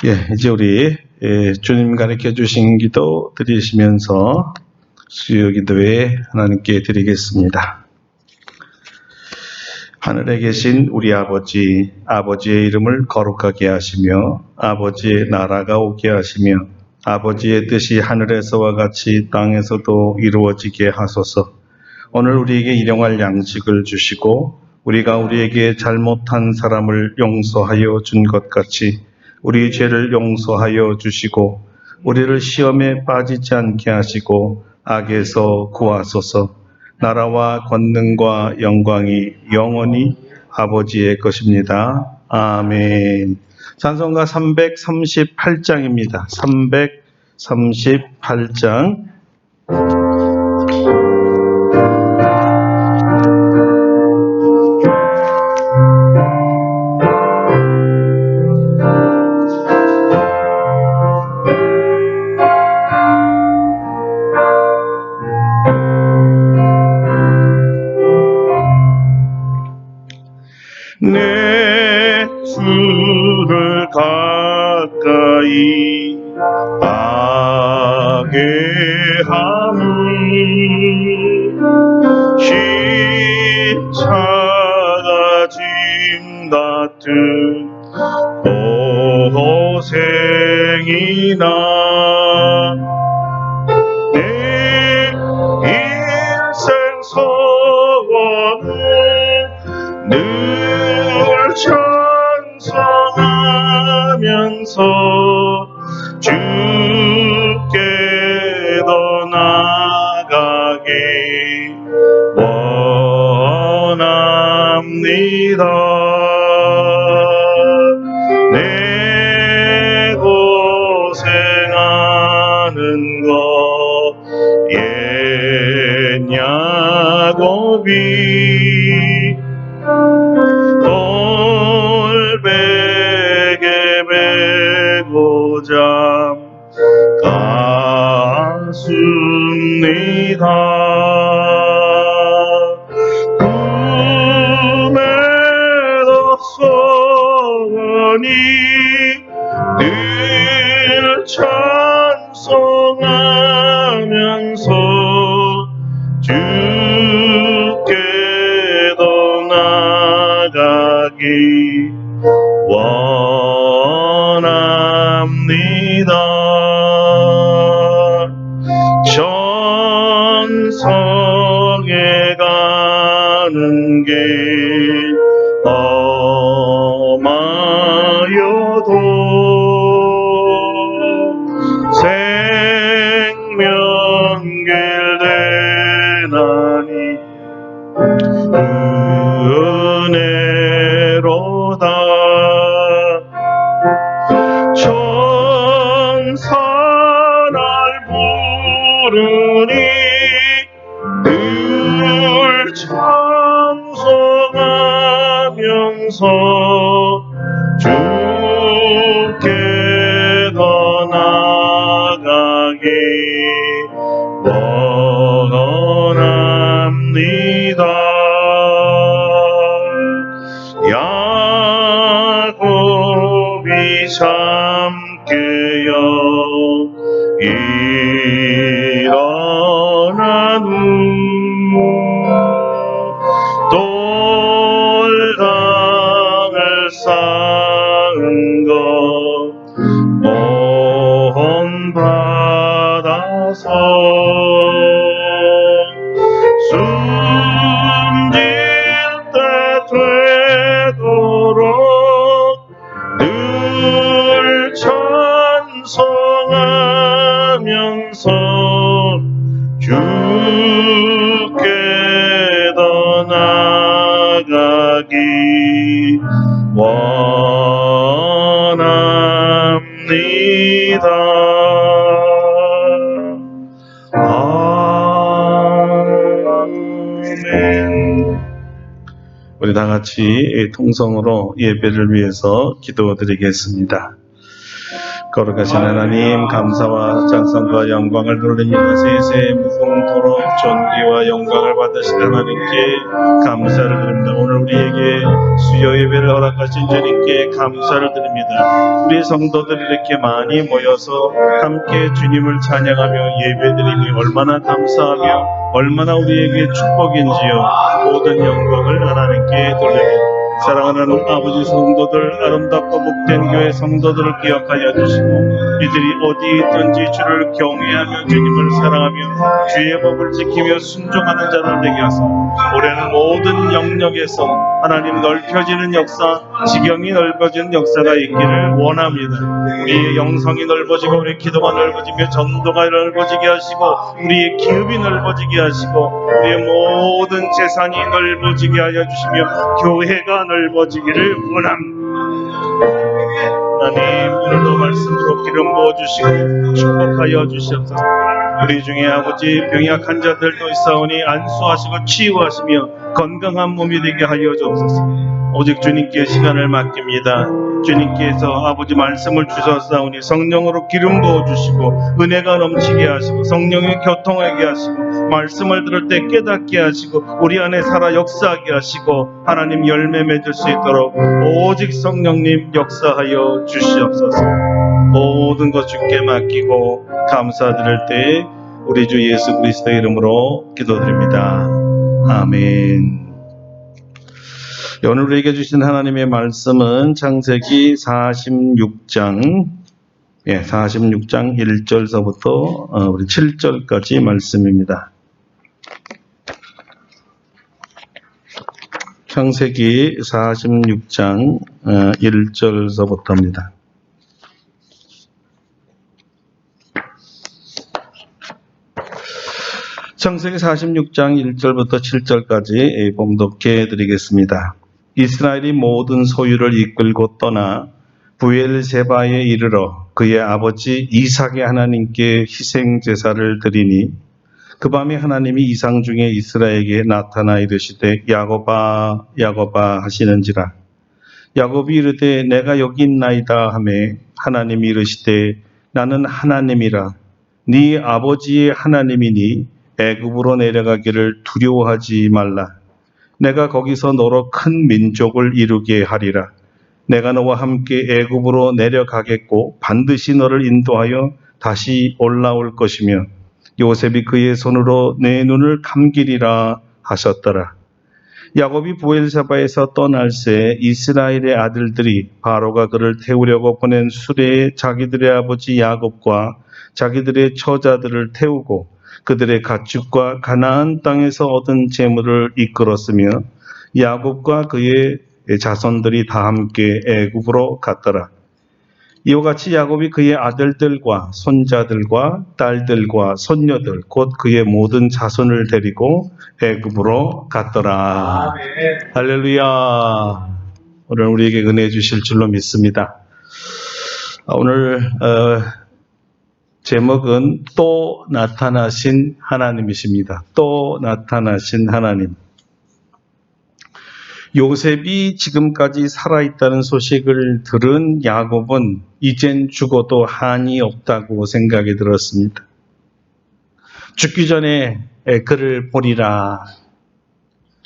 이제 우리 주님 가르쳐 주신 기도 드리시면서 수요 기도에 하나님께 드리겠습니다. 하늘에 계신 우리 아버지, 아버지의 이름을 거룩하게 하시며 아버지의 나라가 오게 하시며 아버지의 뜻이 하늘에서와 같이 땅에서도 이루어지게 하소서. 오늘 우리에게 일용할 양식을 주시고 우리가 우리에게 잘못한 사람을 용서하여 준 것 같이 우리 죄를 용서하여 주시고 우리를 시험에 빠지지 않게 하시고 악에서 구하소서. 나라와 권능과 영광이 영원히 아버지의 것입니다. 아멘. 찬송가 338장입니다. 338장. 내 주를 가까이 하게 하는 십자가 짐 같은 고생이나 내 인생 소원을 늘 찬송하면서 주께 더 나아가기 원합니다. 내 고생하는 것 옛 야곱이 돌베개 메고 잠갔습니다. 꿈에도 소원이 늘 찬송하면서 주께 더 나아가기 원합니다. 천성에 가는 길 험하여도 생명길 되나니 은혜로다. 천사 날 부르니 늘 찬송하면서 주께 더 나아가기 원합니다. 야곱이 참깨여 일어난 후 돌당을 쌓은 것 본받아서 숨질 때 되도록 늘 찬송하면서 주께 더 나아가기 원합니다. 아멘. 우리 다 같이 통성으로 예배를 위해서 기도드리겠습니다. 거룩하신 하나님, 감사와 찬송과 영광을 돌립니다. 세세 무궁토록 존귀와 영광을 받으신 하나님께 감사를 드립니다. 오늘 우리에게 수요 주여 예배를 허락하신 주님께 감사를 드립니다. 우리 성도들이 이렇게 많이 모여서 함께 주님을 찬양하며 예배드림이 얼마나 감사하며 얼마나 우리에게 축복인지요. 모든 영광을 하나님께 돌립니다. 사랑하는 아버지 성도들, 아름답고 복된 교회 성도들을 기억하여 주시고 이들이 어디 있든지 주를 경외하며 주님을 사랑하며 주의 법을 지키며 순종하는 자들 되게 하사 올해는 모든 영역에서 하나님 넓혀지는 역사, 지경이 넓어지는 역사가 있기를 원합니다. 우리의 영성이 넓어지고 우리의 기도가 넓어지며 전도가 넓어지게 하시고 우리의 기업이 넓어지게 하시고 우리의 모든 재산이 넓어지게 하여 주시며 교회가 넓어지기를 원합니다. 하나님, 오늘도 말씀으로 기름 부어주시고 축복하여 주시옵소서. 우리 중에 아버지 병약 환자들도 있사오니 안수하시고 치유하시며 건강한 몸이 되게 하여 주옵소서. 오직 주님께 시간을 맡깁니다. 주님께서 아버지 말씀을 주셨사오니 성령으로 기름 부어주시고 은혜가 넘치게 하시고 성령의 교통하게 하시고 말씀을 들을 때 깨닫게 하시고 우리 안에 살아 역사하게 하시고 하나님 열매 맺을 수 있도록 오직 성령님 역사하여 주시옵소서. 모든 것 주께 맡기고 감사드릴 때 우리 주 예수 그리스도의 이름으로 기도드립니다. 아멘. 오늘 우리에게 주신 하나님의 말씀은 창세기 46장 1절서부터 우리 7절까지 말씀입니다. 창세기 46장 1절서부터입니다. 창세기 46장 1절부터 7절까지 봉독해 드리겠습니다. 이스라엘이 모든 소유를 이끌고 떠나 부엘세바에 이르러 그의 아버지 이삭의 하나님께 희생 제사를 드리니 그 밤에 하나님이 이상 중에 이스라엘에게 나타나 이르시되 야곱아 야곱아 하시는지라. 야곱이 이르되 내가 여기 있나이다 하매 하나님이 이르시되 나는 하나님이라. 네 아버지의 하나님이니 애굽으로 내려가기를 두려워하지 말라. 내가 거기서 너로 큰 민족을 이루게 하리라. 내가 너와 함께 애굽으로 내려가겠고 반드시 너를 인도하여 다시 올라올 것이며 요셉이 그의 손으로 내 눈을 감기리라 하셨더라. 야곱이 부엘세바에서 떠날새 이스라엘의 아들들이 바로가 그를 태우려고 보낸 수레에 자기들의 아버지 야곱과 자기들의 처자들을 태우고 그들의 가축과 가나안 땅에서 얻은 재물을 이끌었으며 야곱과 그의 자손들이 다 함께 애굽으로 갔더라. 이와 같이 야곱이 그의 아들들과 손자들과 딸들과 손녀들 곧 그의 모든 자손을 데리고 애굽으로 갔더라. 아멘. 할렐루야. 오늘 우리에게 은혜 주실 줄로 믿습니다. 오늘 제목은 또 나타나신 하나님이십니다. 또 나타나신 하나님. 요셉이 지금까지 살아있다는 소식을 들은 야곱은 이젠 죽어도 한이 없다고 생각이 들었습니다. 죽기 전에 그를 보리라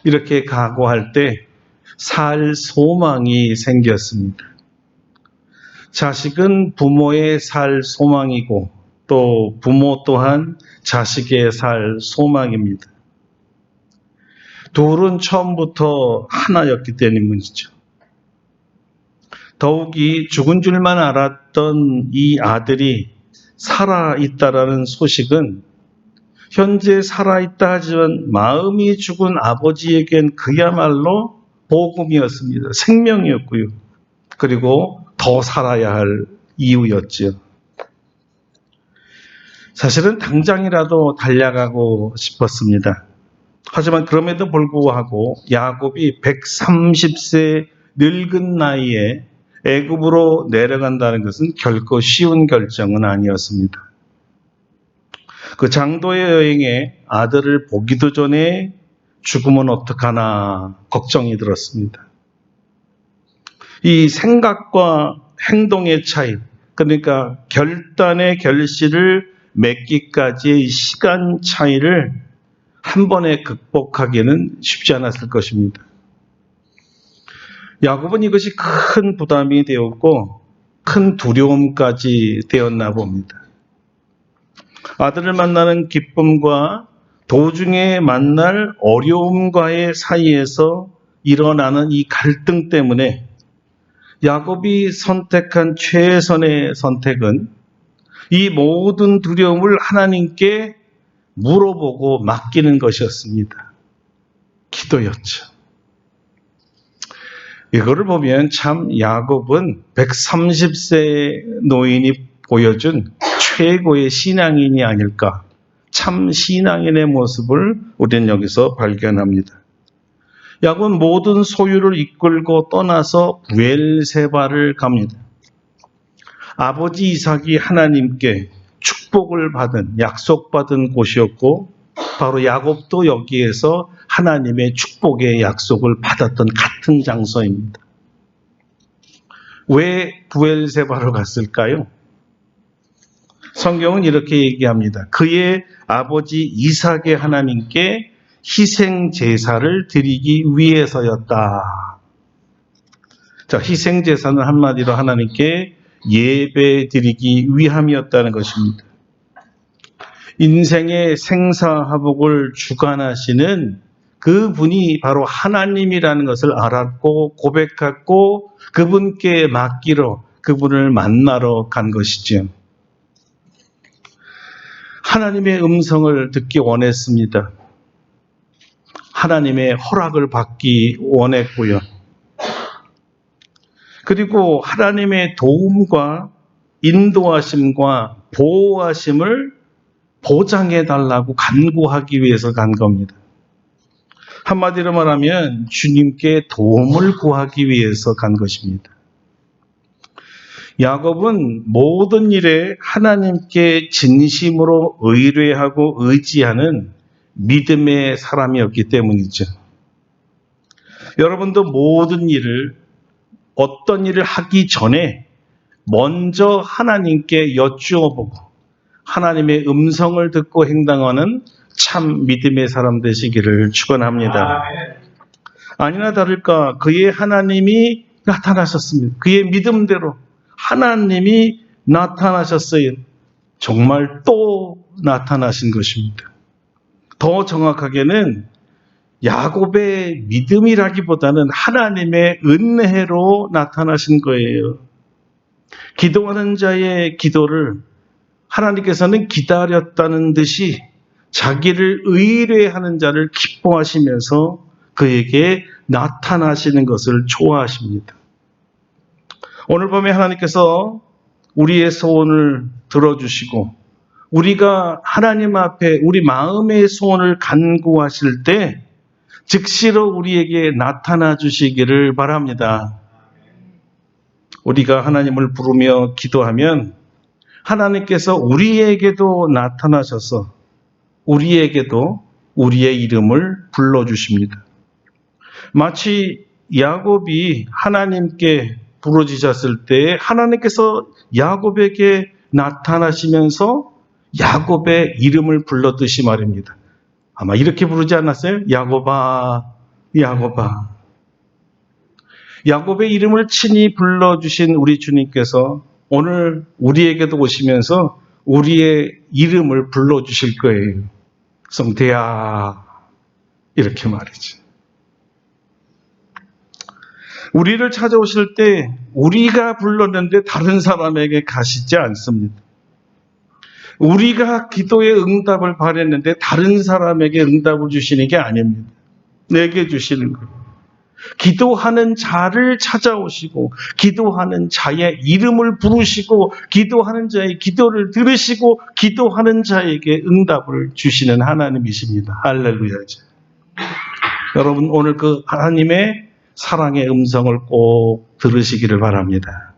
이렇게 각오할 때 살 소망이 생겼습니다. 자식은 부모의 살 소망이고 또 부모 또한 자식의 살 소망입니다. 둘은 처음부터 하나였기 때문이죠. 더욱이 죽은 줄만 알았던 이 아들이 살아있다라는 소식은 현재 살아있다 하지만 마음이 죽은 아버지에겐 그야말로 복음이었습니다. 생명이었고요. 그리고 더 살아야 할 이유였죠. 사실은 당장이라도 달려가고 싶었습니다. 하지만 그럼에도 불구하고 야곱이 130세 늙은 나이에 애굽으로 내려간다는 것은 결코 쉬운 결정은 아니었습니다. 그 장도의 여행에 아들을 보기도 전에 죽으면 어떡하나 걱정이 들었습니다. 이 생각과 행동의 차이, 그러니까 결단의 결실을 맺기까지의 시간 차이를 한 번에 극복하기는 쉽지 않았을 것입니다. 야곱은 이것이 큰 부담이 되었고 큰 두려움까지 되었나 봅니다. 아들을 만나는 기쁨과 도중에 만날 어려움과의 사이에서 일어나는 이 갈등 때문에 야곱이 선택한 최선의 선택은 이 모든 두려움을 하나님께 물어보고 맡기는 것이었습니다. 기도였죠. 이거를 보면 참 야곱은 130세 노인이 보여준 최고의 신앙인이 아닐까. 참 신앙인의 모습을 우리는 여기서 발견합니다. 야곱은 모든 소유를 이끌고 떠나서 부엘세바를 갑니다. 아버지 이삭이 하나님께 축복을 받은, 약속받은 곳이었고 바로 야곱도 여기에서 하나님의 축복의 약속을 받았던 같은 장소입니다. 왜 부엘세바로 갔을까요? 성경은 이렇게 얘기합니다. 그의 아버지 이삭의 하나님께 희생 제사를 드리기 위해서였다. 자, 희생 제사는 한마디로 하나님께 예배 드리기 위함이었다는 것입니다. 인생의 생사화복을 주관하시는 그분이 바로 하나님이라는 것을 알았고 고백했고 그분께 맡기러 그분을 만나러 간 것이죠. 하나님의 음성을 듣기 원했습니다. 하나님의 허락을 받기 원했고요. 그리고 하나님의 도움과 인도하심과 보호하심을 보장해달라고 간구하기 위해서 간 겁니다. 한마디로 말하면 주님께 도움을 구하기 위해서 간 것입니다. 야곱은 모든 일에 하나님께 진심으로 의뢰하고 의지하는 믿음의 사람이었기 때문이죠. 여러분도 모든 일을 어떤 일을 하기 전에 먼저 하나님께 여쭈어보고 하나님의 음성을 듣고 행동하는 참 믿음의 사람 되시기를 축원합니다. 아니나 다를까 그의 하나님이 나타나셨습니다. 그의 믿음대로 하나님이 나타나셨어요. 정말 또 나타나신 것입니다. 더 정확하게는 야곱의 믿음이라기보다는 하나님의 은혜로 나타나신 거예요. 기도하는 자의 기도를 하나님께서는 기다렸다는 듯이 자기를 의뢰하는 자를 기뻐하시면서 그에게 나타나시는 것을 좋아하십니다. 오늘 밤에 하나님께서 우리의 소원을 들어주시고 우리가 하나님 앞에 우리 마음의 소원을 간구하실 때 즉시로 우리에게 나타나 주시기를 바랍니다. 우리가 하나님을 부르며 기도하면 하나님께서 우리에게도 나타나셔서 우리에게도 우리의 이름을 불러주십니다. 마치 야곱이 하나님께 부르짖었을 때 하나님께서 야곱에게 나타나시면서 야곱의 이름을 불렀듯이 말입니다. 아마 이렇게 부르지 않았어요? 야곱아, 야곱아. 야곱의 이름을 친히 불러주신 우리 주님께서 오늘 우리에게도 오시면서 우리의 이름을 불러주실 거예요. 성태야, 이렇게 말이죠. 우리를 찾아오실 때 우리가 불렀는데 다른 사람에게 가시지 않습니다. 우리가 기도의 응답을 바랬는데 다른 사람에게 응답을 주시는 게 아닙니다. 내게 주시는 거예요. 기도하는 자를 찾아오시고 기도하는 자의 이름을 부르시고 기도하는 자의 기도를 들으시고 기도하는 자에게 응답을 주시는 하나님이십니다. 할렐루야죠. 여러분 오늘 그 하나님의 사랑의 음성을 꼭 들으시기를 바랍니다.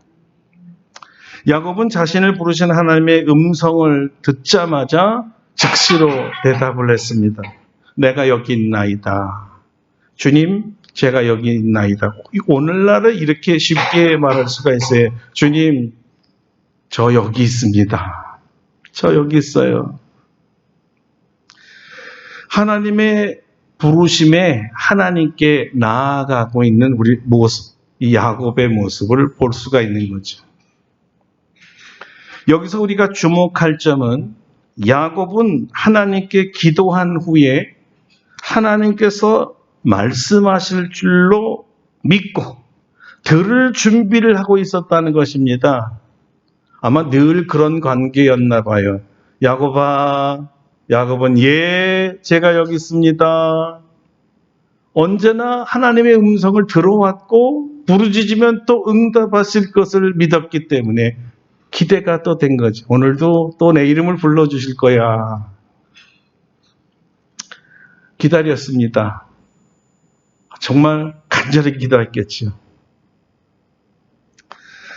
야곱은 자신을 부르신 하나님의 음성을 듣자마자 즉시로 대답을 했습니다. 내가 여기 있나이다. 주님, 제가 여기 있나이다. 오늘날은 이렇게 쉽게 말할 수가 있어요. 주님, 저 여기 있습니다. 저 여기 있어요. 하나님의 부르심에 하나님께 나아가고 있는 우리 모습, 이 야곱의 모습을 볼 수가 있는 거죠. 여기서 우리가 주목할 점은 야곱은 하나님께 기도한 후에 하나님께서 말씀하실 줄로 믿고 들을 준비를 하고 있었다는 것입니다. 아마 늘 그런 관계였나 봐요. 야곱아, 야곱은 제가 여기 있습니다. 언제나 하나님의 음성을 들어왔고 부르짖으면 또 응답하실 것을 믿었기 때문에 기대가 또 된 거죠. 오늘도 또 내 이름을 불러주실 거야. 기다렸습니다. 정말 간절히 기도했겠죠.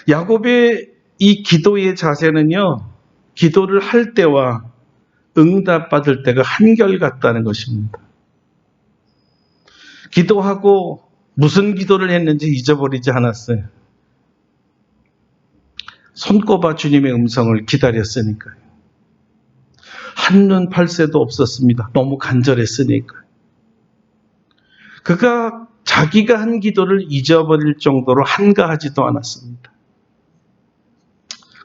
야곱의 이 기도의 자세는요, 기도를 할 때와 응답받을 때가 한결같다는 것입니다. 기도하고 무슨 기도를 했는지 잊어버리지 않았어요. 손꼽아 주님의 음성을 기다렸으니까요. 한눈 팔새도 없었습니다. 너무 간절했으니까요. 그가 자기가 한 기도를 잊어버릴 정도로 한가하지도 않았습니다.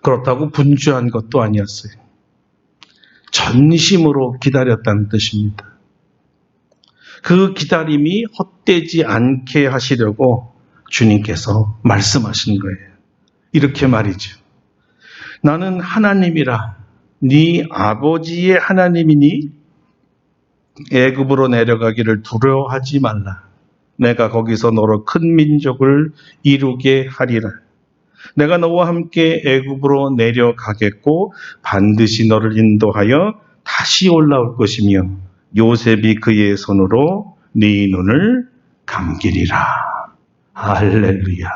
그렇다고 분주한 것도 아니었어요. 전심으로 기다렸다는 뜻입니다. 그 기다림이 헛되지 않게 하시려고 주님께서 말씀하신 거예요. 이렇게 말이죠. 나는 하나님이라 네 아버지의 하나님이니 애굽으로 내려가기를 두려워하지 말라. 내가 거기서 너로 큰 민족을 이루게 하리라. 내가 너와 함께 애굽으로 내려가겠고 반드시 너를 인도하여 다시 올라올 것이며 요셉이 그의 손으로 네 눈을 감기리라. 할렐루야.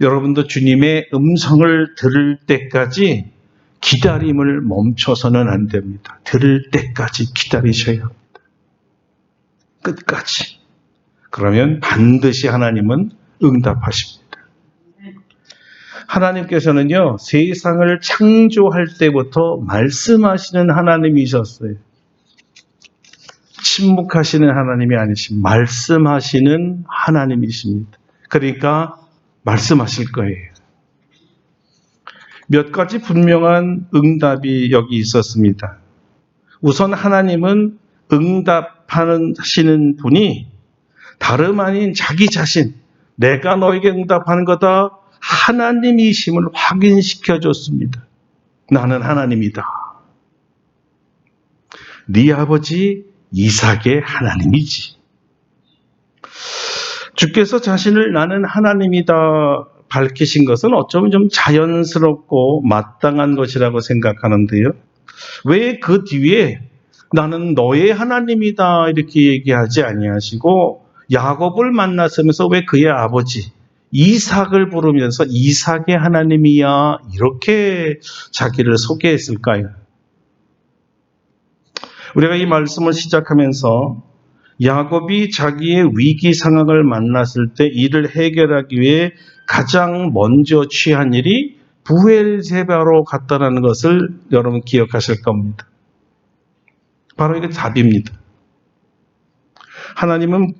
여러분도 주님의 음성을 들을 때까지 기다림을 멈춰서는 안 됩니다. 들을 때까지 기다리셔야 합니다. 끝까지. 그러면 반드시 하나님은 응답하십니다. 하나님께서는요, 세상을 창조할 때부터 말씀하시는 하나님이셨어요. 침묵하시는 하나님이 아니신 말씀하시는 하나님이십니다. 그러니까 말씀하실 거예요. 몇 가지 분명한 응답이 여기 있었습니다. 우선 하나님은 응답하시는 분이 다름 아닌 자기 자신, 내가 너에게 응답하는 거다, 하나님이심을 확인시켜 줬습니다. 나는 하나님이다. 네 아버지 이삭의 하나님이지. 주께서 자신을 나는 하나님이다 밝히신 것은 어쩌면 좀 자연스럽고 마땅한 것이라고 생각하는데요. 왜 그 뒤에 나는 너의 하나님이다 이렇게 얘기하지 아니하시고 야곱을 만나서면서 왜 그의 아버지 이삭을 부르면서 이삭의 하나님이야 이렇게 자기를 소개했을까요? 우리가 이 말씀을 시작하면서 야곱이 자기의 위기 상황을 만났을 때 이를 해결하기 위해 가장 먼저 취한 일이 부엘세바로 갔다라는 것을 여러분 기억하실 겁니다. 바로 이게 답입니다. 하나님은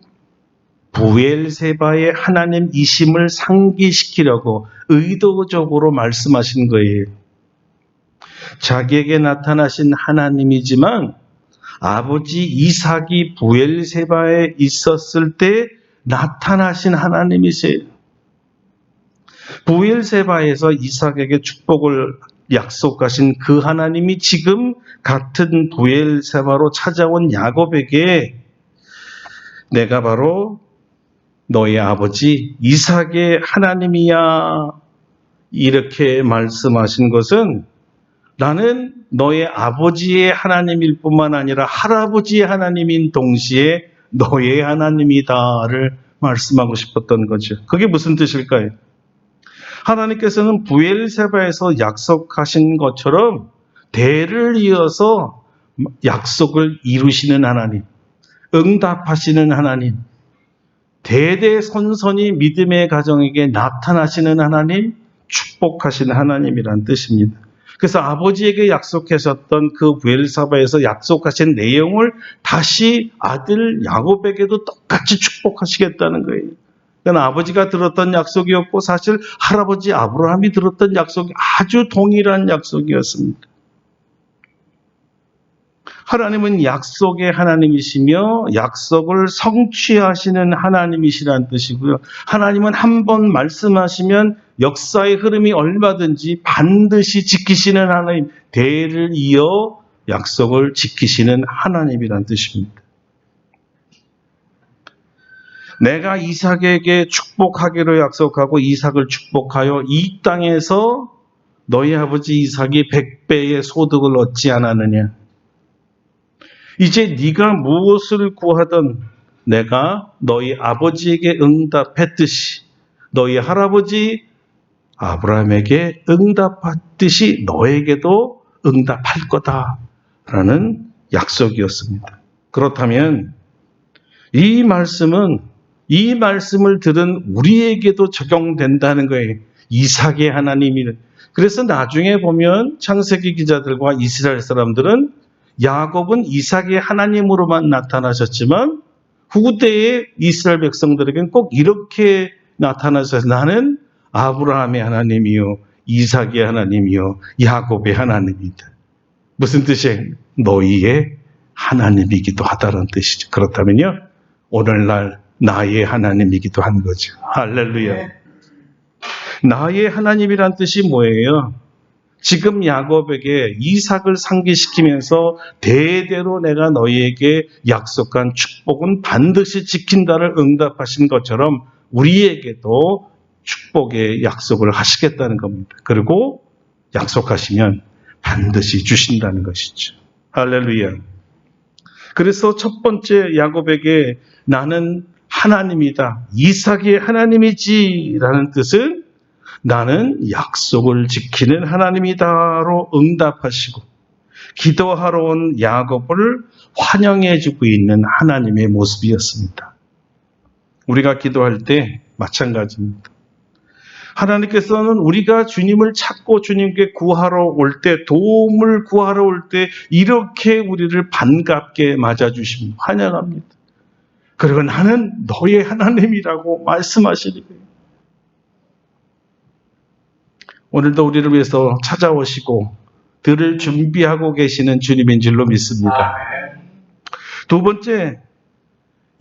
부엘세바의 하나님이심을 상기시키려고 의도적으로 말씀하신 거예요. 자기에게 나타나신 하나님이지만 아버지 이삭이 부엘세바에 있었을 때 나타나신 하나님이세요. 부엘세바에서 이삭에게 축복을 약속하신 그 하나님이 지금 같은 부엘세바로 찾아온 야곱에게 내가 바로 너의 아버지 이삭의 하나님이야 이렇게 말씀하신 것은 나는 너의 아버지의 하나님일 뿐만 아니라 할아버지의 하나님인 동시에 너의 하나님이다를 말씀하고 싶었던 거죠. 그게 무슨 뜻일까요? 하나님께서는 부엘세바에서 약속하신 것처럼 대를 이어서 약속을 이루시는 하나님, 응답하시는 하나님, 대대손손이 믿음의 가정에게 나타나시는 하나님, 축복하시는 하나님이란 뜻입니다. 그래서 아버지에게 약속하셨던 그 부엘사바에서 약속하신 내용을 다시 아들 야곱에게도 똑같이 축복하시겠다는 거예요. 그러니까 아버지가 들었던 약속이었고 사실 할아버지 아브라함이 들었던 약속이 아주 동일한 약속이었습니다. 하나님은 약속의 하나님이시며 약속을 성취하시는 하나님이시라는 뜻이고요. 하나님은 한 번 말씀하시면 역사의 흐름이 얼마든지 반드시 지키시는 하나님, 대를 이어 약속을 지키시는 하나님이라는 뜻입니다. 내가 이삭에게 축복하기로 약속하고 이삭을 축복하여 이 땅에서 너희 아버지 이삭이 100배의 소득을 얻지 않았느냐. 이제 네가 무엇을 구하든 내가 너희 아버지에게 응답했듯이 너희 할아버지 아브라함에게 응답했듯이 너에게도 응답할 거다라는 약속이었습니다. 그렇다면 이 말씀을 들은 우리에게도 적용된다는 거예요. 이삭의 하나님이. 그래서 나중에 보면 창세기 기자들과 이스라엘 사람들은 야곱은 이삭의 하나님으로만 나타나셨지만 후대의 이스라엘 백성들에게는 꼭 이렇게 나타나셔서 나는 아브라함의 하나님이요 이삭의 하나님이요 야곱의 하나님이다. 무슨 뜻이에요? 너희의 하나님이기도 하다는 뜻이죠. 그렇다면요 오늘날 나의 하나님이기도 한 거죠. 할렐루야. 나의 하나님이란 뜻이 뭐예요? 지금 야곱에게 이삭을 상기시키면서 대대로 내가 너희에게 약속한 축복은 반드시 지킨다를 응답하신 것처럼 우리에게도 축복의 약속을 하시겠다는 겁니다. 그리고 약속하시면 반드시 주신다는 것이죠. 할렐루야. 그래서 첫 번째 야곱에게 나는 하나님이다. 이삭의 하나님이지라는 뜻은 나는 약속을 지키는 하나님이다로 응답하시고 기도하러 온 야곱을 환영해주고 있는 하나님의 모습이었습니다. 우리가 기도할 때 마찬가지입니다. 하나님께서는 우리가 주님을 찾고 주님께 구하러 올 때, 도움을 구하러 올 때 이렇게 우리를 반갑게 맞아주십니다. 환영합니다. 그리고 나는 너의 하나님이라고 말씀하시는 거예요. 오늘도 우리를 위해서 찾아오시고 들을 준비하고 계시는 주님인 줄로 믿습니다. 두 번째,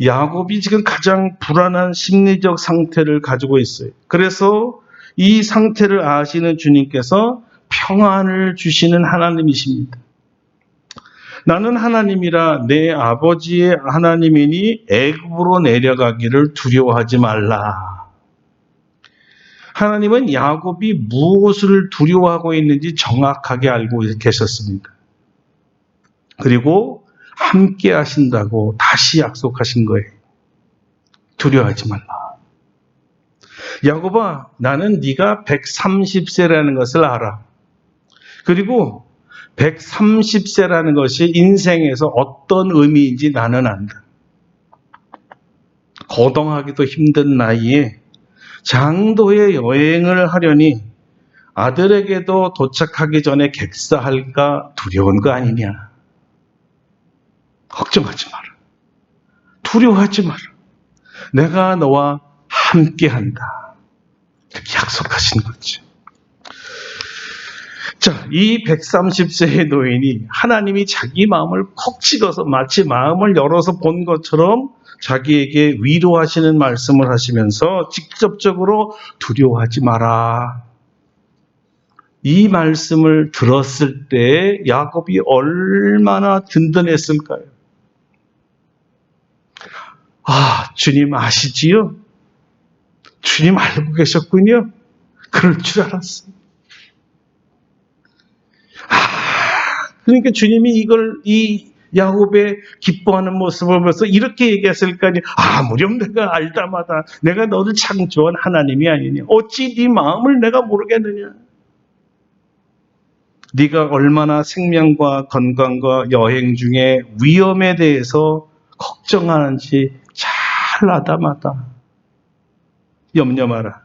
야곱이 지금 가장 불안한 심리적 상태를 가지고 있어요. 그래서 이 상태를 아시는 주님께서 평안을 주시는 하나님이십니다. 나는 하나님이라 내 아버지의 하나님이니 애굽으로 내려가기를 두려워하지 말라. 하나님은 야곱이 무엇을 두려워하고 있는지 정확하게 알고 계셨습니다. 그리고 함께 하신다고 다시 약속하신 거예요. 두려워하지 말라. 야곱아, 나는 네가 130세라는 것을 알아. 그리고 130세라는 것이 인생에서 어떤 의미인지 나는 안다. 거동하기도 힘든 나이에 장도의 여행을 하려니 아들에게도 도착하기 전에 객사할까 두려운 거 아니냐. 걱정하지 마라. 두려워하지 마라. 내가 너와 함께한다. 이렇게 약속하신 거죠. 자, 이 130세의 노인이 하나님이 자기 마음을 콕 찍어서 마치 마음을 열어서 본 것처럼 자기에게 위로하시는 말씀을 하시면서 직접적으로 두려워하지 마라. 이 말씀을 들었을 때 야곱이 얼마나 든든했을까요? 아, 주님 아시지요? 주님 알고 계셨군요. 그럴 줄 알았어요. 그러니까 주님이 이 야곱의 기뻐하는 모습을 보면서 이렇게 얘기했을 거 아니에요. 무렴 내가 알다마다 내가 너를 창조한 하나님이 아니냐. 어찌 네 마음을 내가 모르겠느냐. 네가 얼마나 생명과 건강과 여행 중에 위험에 대해서 걱정하는지 잘 알다마다 염려 마라.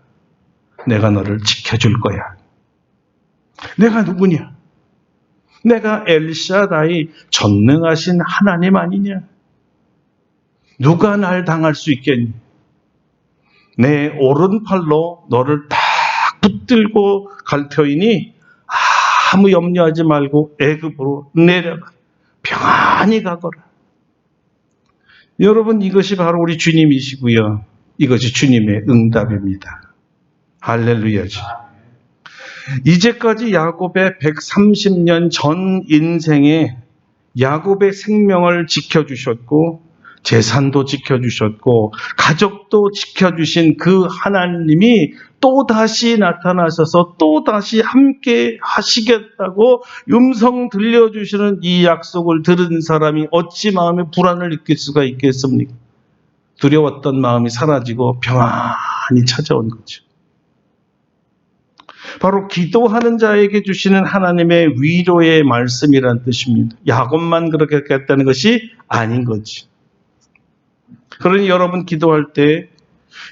내가 너를 지켜줄 거야. 내가 누구냐? 내가 엘샤다이 전능하신 하나님 아니냐? 누가 날 당할 수 있겠니? 내 오른팔로 너를 딱 붙들고 갈 터이니 아무 염려하지 말고 애굽으로 내려가. 평안히 가거라. 여러분, 이것이 바로 우리 주님이시고요. 이것이 주님의 응답입니다. 할렐루야죠. 이제까지 야곱의 130년 전 인생에 야곱의 생명을 지켜주셨고 재산도 지켜주셨고 가족도 지켜주신 그 하나님이 또다시 나타나셔서 또다시 함께 하시겠다고 음성 들려주시는 이 약속을 들은 사람이 어찌 마음에 불안을 느낄 수가 있겠습니까? 두려웠던 마음이 사라지고 평안히 찾아온 거죠. 바로 기도하는 자에게 주시는 하나님의 위로의 말씀이란 뜻입니다. 야곱만 그렇게 했다는 것이 아닌 거지. 그러니 여러분 기도할 때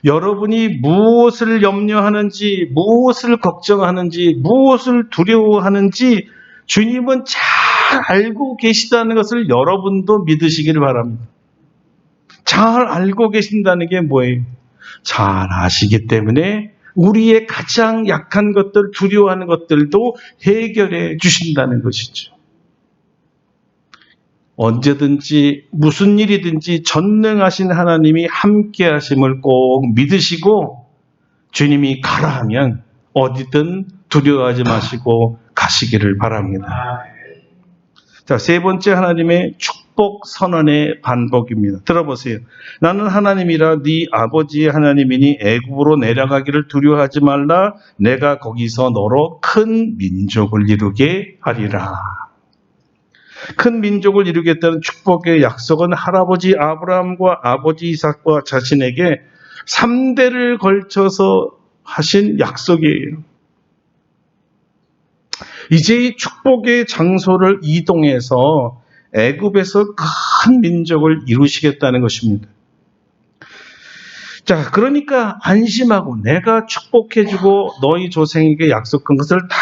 여러분이 무엇을 염려하는지, 무엇을 걱정하는지, 무엇을 두려워하는지 주님은 잘 알고 계시다는 것을 여러분도 믿으시기를 바랍니다. 잘 알고 계신다는 게 뭐예요? 잘 아시기 때문에 우리의 가장 약한 것들, 두려워하는 것들도 해결해 주신다는 것이죠. 언제든지 무슨 일이든지 전능하신 하나님이 함께 하심을 꼭 믿으시고 주님이 가라 하면 어디든 두려워하지 마시고 가시기를 바랍니다. 자, 세 번째 하나님의 축복 선언의 반복입니다. 들어보세요. 나는 하나님이라 네 아버지의 하나님이니 애굽으로 내려가기를 두려워하지 말라. 내가 거기서 너로 큰 민족을 이루게 하리라. 큰 민족을 이루겠다는 축복의 약속은 할아버지 아브라함과 아버지 이삭과 자신에게 3대를 걸쳐서 하신 약속이에요. 이제 이 축복의 장소를 이동해서 애굽에서 큰 민족을 이루시겠다는 것입니다. 자, 그러니까 안심하고 내가 축복해주고 너희 조상에게 약속한 것을 다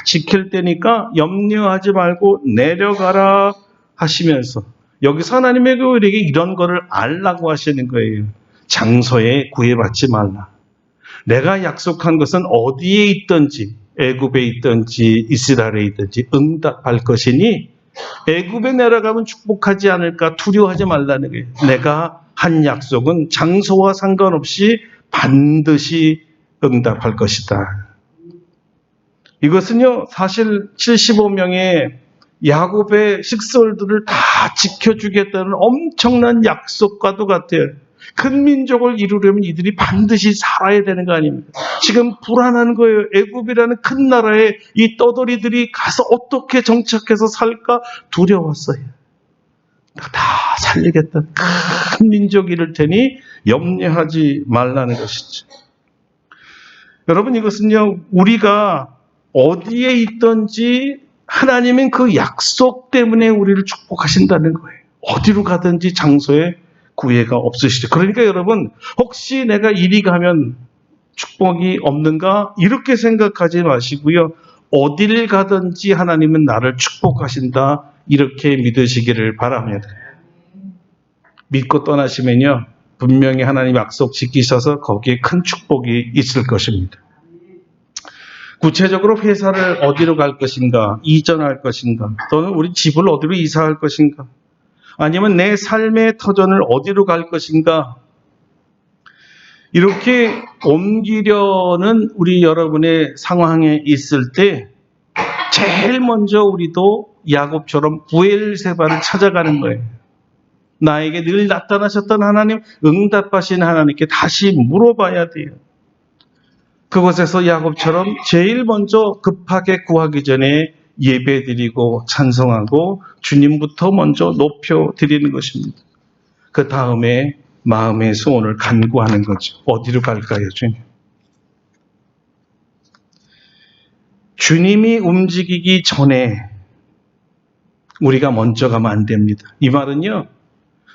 지킬 때니까 염려하지 말고 내려가라 하시면서 여기서 하나님의 우리에게 이런 거를 알라고 하시는 거예요. 장소에 구애받지 말라. 내가 약속한 것은 어디에 있든지 애굽에 있든지 이스라엘에 있든지 응답할 것이니 애굽에 내려가면 축복하지 않을까 두려워하지 말라는 거예요. 내가 한 약속은 장소와 상관없이 반드시 응답할 것이다. 이것은요, 사실 75명의 야곱의 식솔들을 다 지켜주겠다는 엄청난 약속과도 같아요. 큰 민족을 이루려면 이들이 반드시 살아야 되는 거 아닙니까? 지금 불안한 거예요. 애굽이라는 큰 나라에 이 떠돌이들이 가서 어떻게 정착해서 살까 두려웠어요. 다 살리겠다. 큰 민족이 이룰 테니 염려하지 말라는 것이죠. 여러분, 이것은요, 우리가 어디에 있든지 하나님은 그 약속 때문에 우리를 축복하신다는 거예요. 어디로 가든지 장소에 구애가 없으시죠. 그러니까 여러분, 혹시 내가 이리 가면 축복이 없는가? 이렇게 생각하지 마시고요. 어딜 가든지 하나님은 나를 축복하신다. 이렇게 믿으시기를 바랍니다. 믿고 떠나시면요, 분명히 하나님 약속 지키셔서 거기에 큰 축복이 있을 것입니다. 구체적으로 회사를 어디로 갈 것인가, 이전할 것인가, 또는 우리 집을 어디로 이사할 것인가, 아니면 내 삶의 터전을 어디로 갈 것인가, 이렇게 옮기려는 우리 여러분의 상황에 있을 때 제일 먼저 우리도 야곱처럼 부엘세바를 찾아가는 거예요. 나에게 늘 나타나셨던 하나님, 응답하신 하나님께 다시 물어봐야 돼요. 그곳에서 야곱처럼 제일 먼저 급하게 구하기 전에 예배드리고 찬송하고 주님부터 먼저 높여드리는 것입니다. 그 다음에 마음의 소원을 간구하는 거죠. 어디로 갈까요, 주님? 주님이 움직이기 전에 우리가 먼저 가면 안 됩니다. 이 말은요,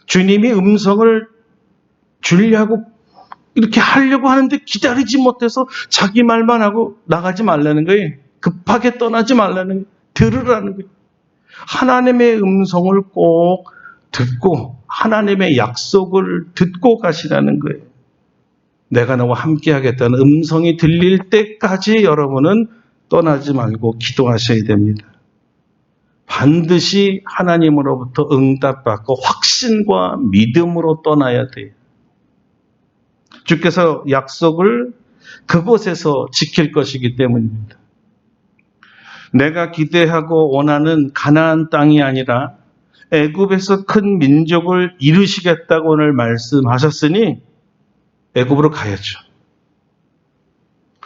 주님이 음성을 주려고 이렇게 하려고 하는데 기다리지 못해서 자기 말만 하고 나가지 말라는 거예요. 급하게 떠나지 말라는 거예요. 들으라는 거예요. 하나님의 음성을 꼭 듣고 하나님의 약속을 듣고 가시라는 거예요. 내가 너와 함께 하겠다는 음성이 들릴 때까지 여러분은 떠나지 말고 기도하셔야 됩니다. 반드시 하나님으로부터 응답받고 확신과 믿음으로 떠나야 돼요. 주께서 약속을 그곳에서 지킬 것이기 때문입니다. 내가 기대하고 원하는 가나안 땅이 아니라 애굽에서 큰 민족을 이루시겠다고 오늘 말씀하셨으니 애굽으로 가야죠.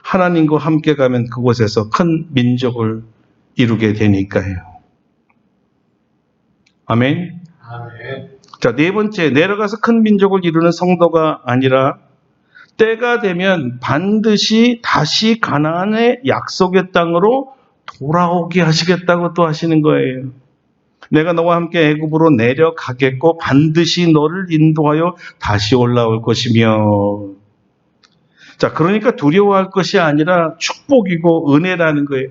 하나님과 함께 가면 그곳에서 큰 민족을 이루게 되니까요. 아멘. 자, 네 번째, 내려가서 큰 민족을 이루는 성도가 아니라 때가 되면 반드시 다시 가나안의 약속의 땅으로 돌아오게 하시겠다고 또 하시는 거예요. 내가 너와 함께 애굽으로 내려가겠고 반드시 너를 인도하여 다시 올라올 것이며. 자, 그러니까 두려워할 것이 아니라 축복이고 은혜라는 거예요.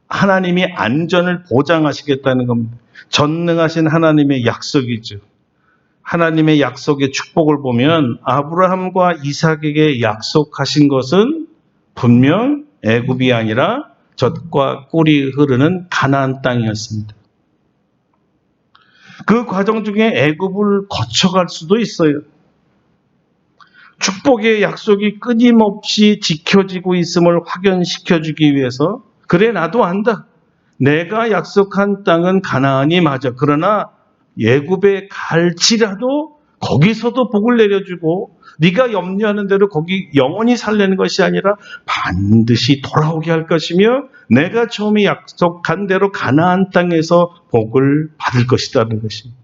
하나님이 안전을 보장하시겠다는 겁니다. 전능하신 하나님의 약속이죠. 하나님의 약속의 축복을 보면 아브라함과 이삭에게 약속하신 것은 분명 애굽이 아니라 젖과 꿀이 흐르는 가나안 땅이었습니다. 그 과정 중에 애굽을 거쳐갈 수도 있어요. 축복의 약속이 끊임없이 지켜지고 있음을 확연시켜주기 위해서 그래 나도 안다. 내가 약속한 땅은 가나안이 맞아. 그러나 애굽에 갈지라도 거기서도 복을 내려주고 네가 염려하는 대로 거기 영원히 살려는 것이 아니라 반드시 돌아오게 할 것이며 내가 처음에 약속한 대로 가나안 땅에서 복을 받을 것이라는 것입니다.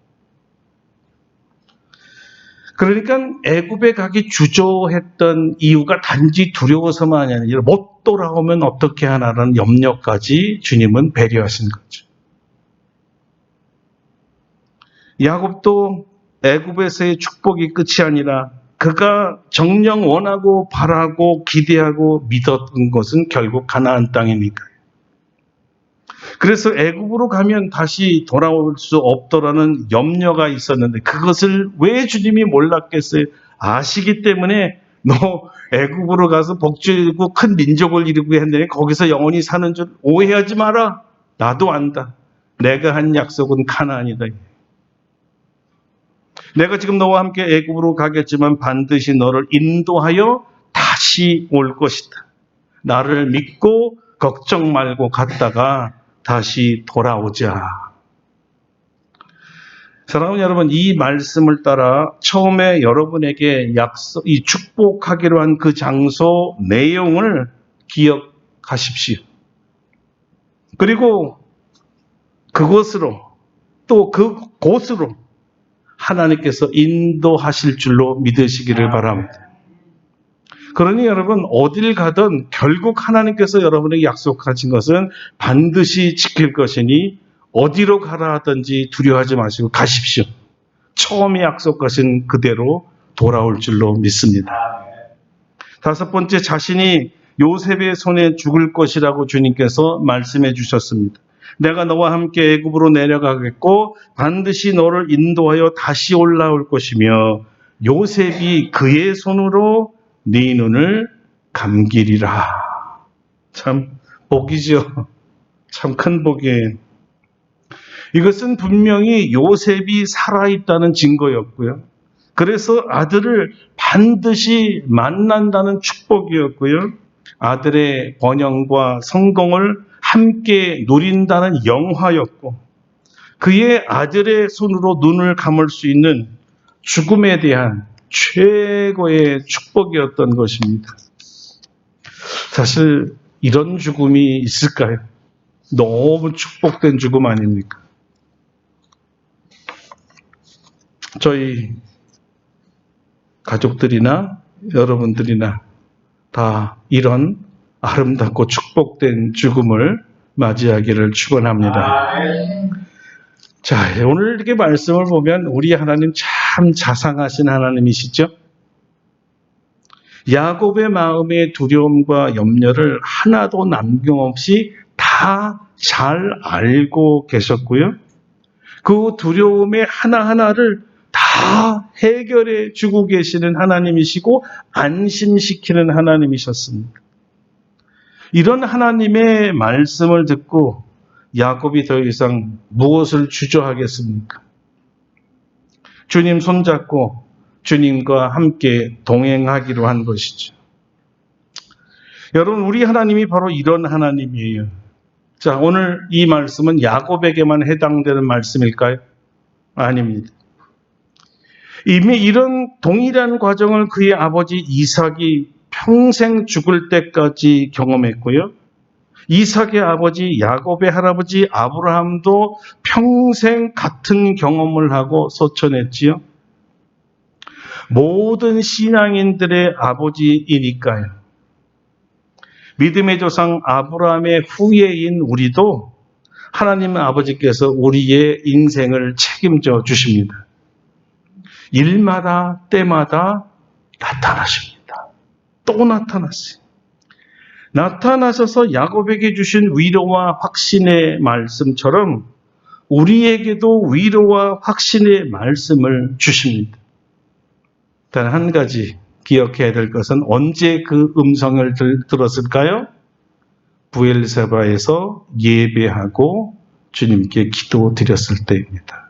그러니까 애굽에 가기 주저했던 이유가 단지 두려워서만이 아니라 못 돌아오면 어떻게 하나라는 염려까지 주님은 배려하신 거죠. 야곱도 애굽에서의 축복이 끝이 아니라 그가 정녕 원하고 바라고 기대하고 믿었던 것은 결국 가나안 땅이니까요. 그래서 애굽으로 가면 다시 돌아올 수 없더라는 염려가 있었는데 그것을 왜 주님이 몰랐겠어요? 아시기 때문에 너 애굽으로 가서 복주고 큰 민족을 이루고 했는데 거기서 영원히 사는 줄 오해하지 마라. 나도 안다. 내가 한 약속은 가나안이다. 내가 지금 너와 함께 애굽으로 가겠지만 반드시 너를 인도하여 다시 올 것이다. 나를 믿고 걱정 말고 갔다가 다시 돌아오자. 사랑하는 여러분, 이 말씀을 따라 처음에 여러분에게 이 축복하기로 한 그 장소 내용을 기억하십시오. 그리고 그곳으로 또 그곳으로 하나님께서 인도하실 줄로 믿으시기를 바랍니다. 그러니 여러분 어딜 가든 결국 하나님께서 여러분에게 약속하신 것은 반드시 지킬 것이니 어디로 가라 하든지 두려워하지 마시고 가십시오. 처음에 약속하신 그대로 돌아올 줄로 믿습니다. 다섯 번째, 자신이 요셉의 손에 죽을 것이라고 주님께서 말씀해 주셨습니다. 내가 너와 함께 애굽으로 내려가겠고 반드시 너를 인도하여 다시 올라올 것이며 요셉이 그의 손으로 네 눈을 감기리라. 참 복이죠. 참 큰 복이에요. 이것은 분명히 요셉이 살아있다는 증거였고요. 그래서 아들을 반드시 만난다는 축복이었고요. 아들의 번영과 성공을 함께 누린다는 영화였고 그의 아들의 손으로 눈을 감을 수 있는 죽음에 대한 최고의 축복이었던 것입니다. 사실 이런 죽음이 있을까요? 너무 축복된 죽음 아닙니까? 저희 가족들이나 여러분들이나 다 이런 아름답고 축복된 죽음을 맞이하기를 축원합니다. 자, 오늘 이렇게 말씀을 보면 우리 하나님 참 자상하신 하나님이시죠? 야곱의 마음의 두려움과 염려를 하나도 남김없이 다 잘 알고 계셨고요. 그 두려움의 하나하나를 다 해결해 주고 계시는 하나님이시고 안심시키는 하나님이셨습니다. 이런 하나님의 말씀을 듣고 야곱이 더 이상 무엇을 주저하겠습니까? 주님 손잡고 주님과 함께 동행하기로 한 것이죠. 여러분, 우리 하나님이 바로 이런 하나님이에요. 자, 오늘 이 말씀은 야곱에게만 해당되는 말씀일까요? 아닙니다. 이미 이런 동일한 과정을 그의 아버지 이삭이 평생 죽을 때까지 경험했고요. 이삭의 아버지 야곱의 할아버지 아브라함도 평생 같은 경험을 하고 소천했지요. 모든 신앙인들의 아버지이니까요. 믿음의 조상 아브라함의 후예인 우리도 하나님 아버지께서 우리의 인생을 책임져 주십니다. 일마다 때마다 나타나십니다. 또 나타났어요. 나타나셔서 야곱에게 주신 위로와 확신의 말씀처럼 우리에게도 위로와 확신의 말씀을 주십니다. 단 한 가지 기억해야 될 것은 언제 그 음성을 들었을까요? 부엘세바에서 예배하고 주님께 기도드렸을 때입니다.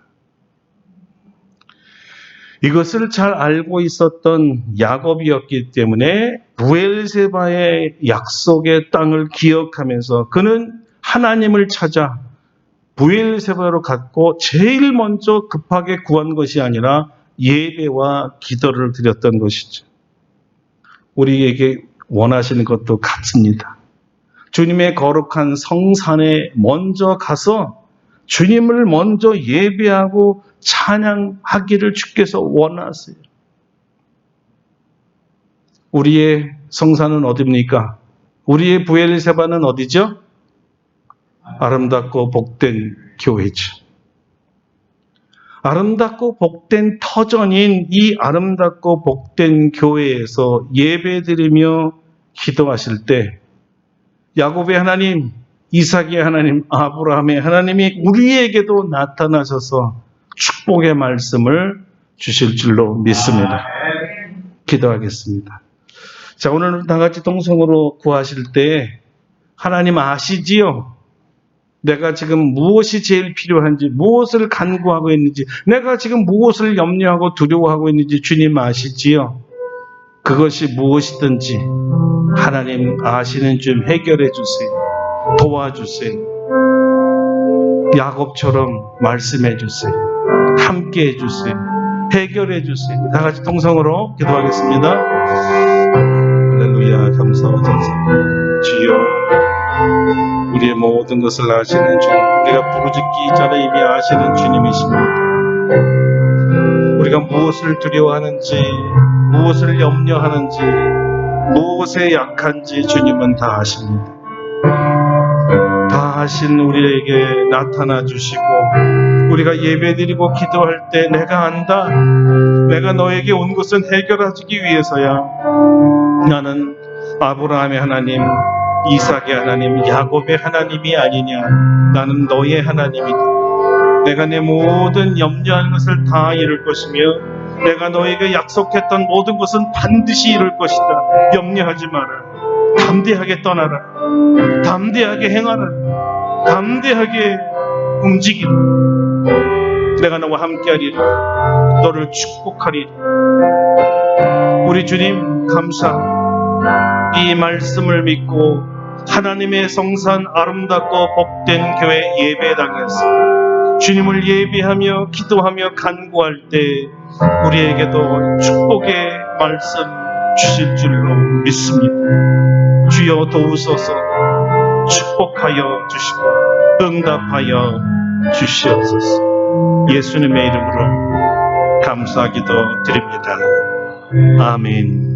이것을 잘 알고 있었던 야곱이었기 때문에 부엘세바의 약속의 땅을 기억하면서 그는 하나님을 찾아 부엘세바로 갔고 제일 먼저 급하게 구한 것이 아니라 예배와 기도를 드렸던 것이죠. 우리에게 원하시는 것도 같습니다. 주님의 거룩한 성산에 먼저 가서 주님을 먼저 예배하고 찬양하기를 주께서 원하세요. 우리의 성산은 어디입니까? 우리의 부엘세바는 어디죠? 아름답고 복된 교회죠. 아름답고 복된 터전인 이 아름답고 복된 교회에서 예배드리며 기도하실 때 야곱의 하나님, 이삭의 하나님, 아브라함의 하나님이 우리에게도 나타나셔서 축복의 말씀을 주실 줄로 믿습니다. 기도하겠습니다. 자, 오늘 다 같이 동성으로 구하실 때 하나님 아시지요? 내가 지금 무엇이 제일 필요한지, 무엇을 간구하고 있는지, 내가 지금 무엇을 염려하고 두려워하고 있는지 주님 아시지요? 그것이 무엇이든지 하나님 아시는 줄 해결해 주세요. 도와주세요. 야곱처럼 말씀해 주세요. 함께 해 주세요. 해결해 주세요. 다 같이 동성으로 기도하겠습니다. 할렐루야. 감사와 찬송. 주여, 우리의 모든 것을 아시는 주님, 우리가 부르짖기 전에 이미 아시는 주님이십니다. 우리가 무엇을 두려워하는지, 무엇을 염려하는지, 무엇에 약한지 주님은 다 아십니다. 다 아신 우리에게 나타나 주시고 우리가 예배드리고 기도할 때 내가 안다. 내가 너에게 온 것은 해결하기 위해서야. 나는 아브라함의 하나님, 이삭의 하나님, 야곱의 하나님이 아니냐. 나는 너의 하나님이다. 내가 내 모든 염려하는 것을 다 이룰 것이며 내가 너에게 약속했던 모든 것은 반드시 이룰 것이다. 염려하지 마라. 담대하게 떠나라. 담대하게 행하라. 담대하게 움직이라. 내가 너와 함께하리라. 너를 축복하리라. 우리 주님 감사합니다. 이 말씀을 믿고 하나님의 성산 아름답고 복된 교회 예배당에서 주님을 예배하며 기도하며 간구할 때 우리에게도 축복의 말씀 주실 줄로 믿습니다. 주여 도우소서. 축복하여 주시고 응답하여 주시옵소서. 예수님의 이름으로 감사기도 드립니다. 아멘.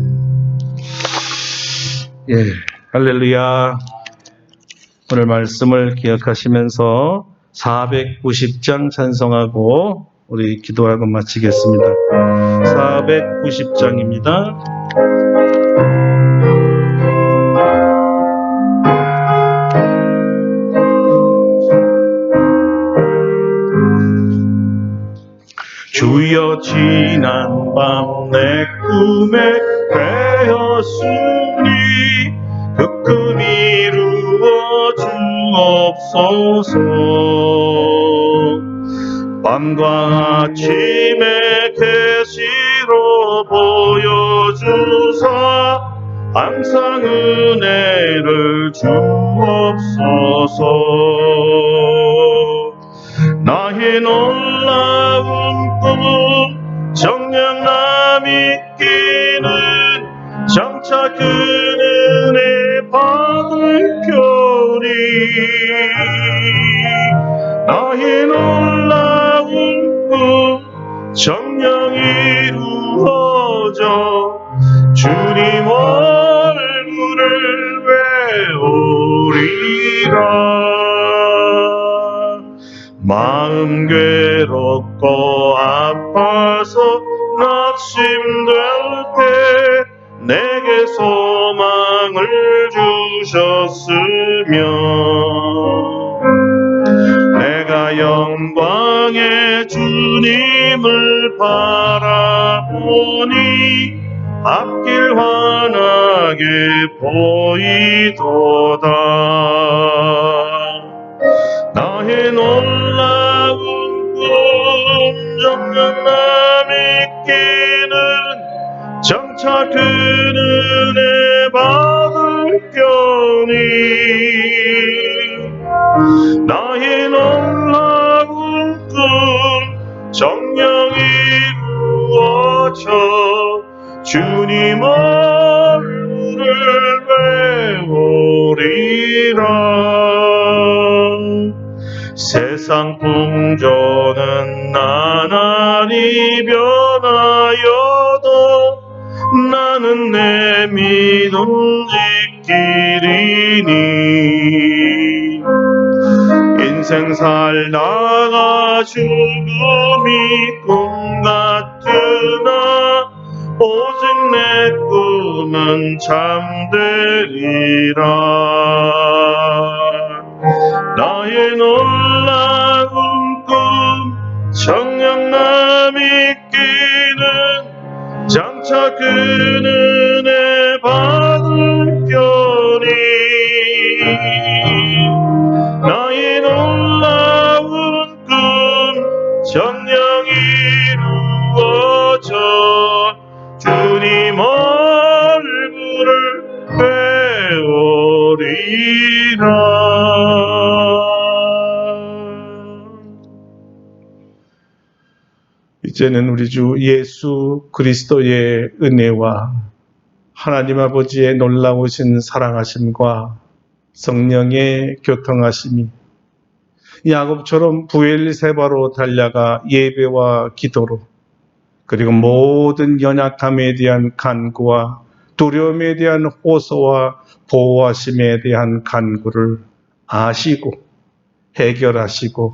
예, 할렐루야. 오늘 말씀을 기억하시면서 490장 찬송하고 우리 기도하고 마치겠습니다. 490장입니다. 지난 밤 내 꿈에 되었으니 그 꿈 이루어 주옵소서. 밤과 아침에 계시로 보여주사 항상 은혜를 주옵소서. 나의 놀라운 꿈 정녕 남이 있기는 장차 그 은혜 받을 겨니 나의 놀라운 꿈 정녕 이루어져 주님 얼굴을 배우리라. 마음 괴롭고 아파서 낙심될 때 내게 소망을 주셨으며 내가 영광의 주님을 바라보니 앞길 환하게 보이도다. 나의 놀라운 꿈 정녕 남이 있기는 장차 그 은혜 받을 겨니 나의 놀라운 꿈 정녕 이루어져 주님 얼굴을 배우리라. 세상 풍조는 나날이 변하여도 나는 내 믿음 지키리니 인생 살다가 죽음이 꿈 같으나 오직 내 꿈은 잠되리라. 나의 놀라운 꿈 정녕 남이 있기는 장차 그 은혜 받을 겨니 나의 놀라운 꿈 정녕 이루어져 주님 얼굴을 배우리라. 이제는 우리 주 예수 그리스도의 은혜와 하나님 아버지의 놀라우신 사랑하심과 성령의 교통하심이 야곱처럼 부엘세바로 달려가 예배와 기도로 그리고 모든 연약함에 대한 간구와 두려움에 대한 호소와 보호하심에 대한 간구를 아시고 해결하시고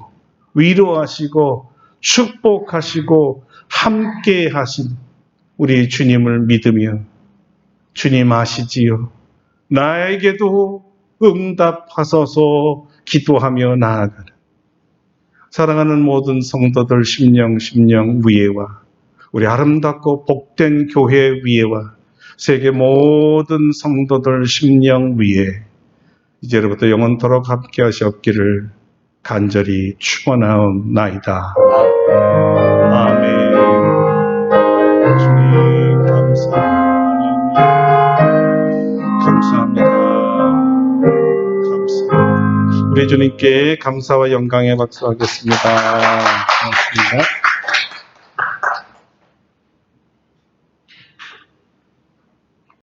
위로하시고 축복하시고 함께 하신 우리 주님을 믿으며 주님 아시지요. 나에게도 응답하소서 기도하며 나아가는 사랑하는 모든 성도들 심령 위에와 우리 아름답고 복된 교회 위에와 세계 모든 성도들 심령 위에 이제로부터 영원토록 함께 하시옵기를 간절히 축원하옵나이다. 아멘. 주님 감사합니다. 감사합니다. 감사합니다. 우리 주님께 감사와 영광의 박수 하겠습니다. 고맙습니다.